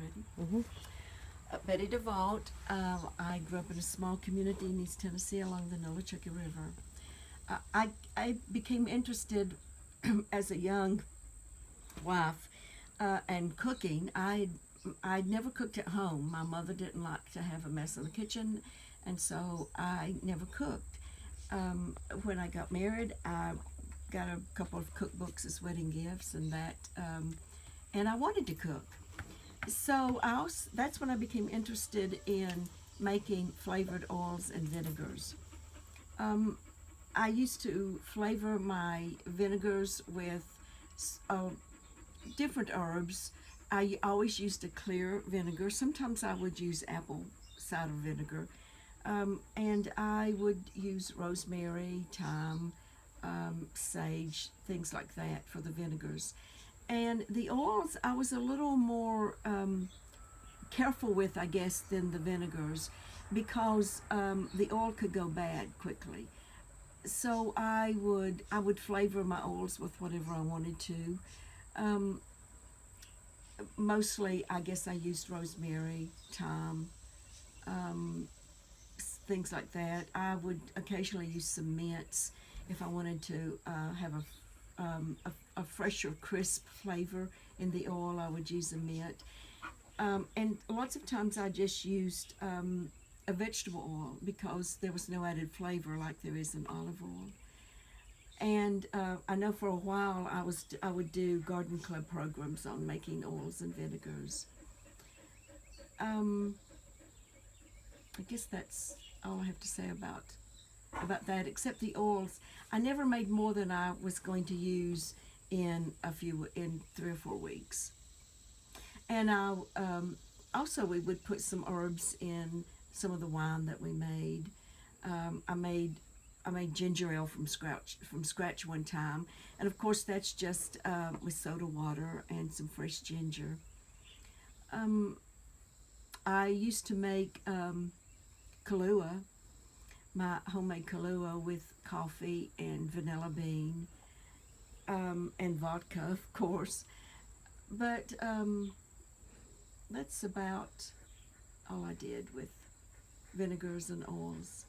ready? Mm-hmm. Betty DeVault. I grew up in a small community in East Tennessee along the Nolichucky River. I became interested as a young wife and cooking. I'd never cooked at home. My mother didn't like to have a mess in the kitchen, and so I never cooked. When I got married, I got a couple of cookbooks as wedding gifts, and I wanted to cook. So that's when I became interested in making flavored oils and vinegars. Um, I used to flavor my vinegars with uh, different herbs. I always used a clear vinegar. Sometimes I would use apple cider vinegar. And I would use rosemary, thyme, sage, things like that for the vinegars. And the oils, I was a little more careful with, I guess, than the vinegars because the oil could go bad quickly. So I would flavor my oils with whatever I wanted to. Um, Mostly, I guess I used rosemary, thyme, um, things like that. I would occasionally use some mints if I wanted to have a fresher, crisp flavor in the oil. I would use a mint. And lots of times I just used a vegetable oil because there was no added flavor like there is in olive oil. And I know for a while I would do garden club programs on making oils and vinegars. Um, I guess that's all I have to say about that. Except the oils, I never made more than I was going to use in 3 or 4 weeks. And also we would put some herbs in some of the wine that we made. Um, I made I made ginger ale from scratch one time, and of course that's just with soda water and some fresh ginger. Um, I used to make Kahlua, my homemade Kahlua with coffee and vanilla bean and vodka, of course. But that's about all I did with vinegars and oils.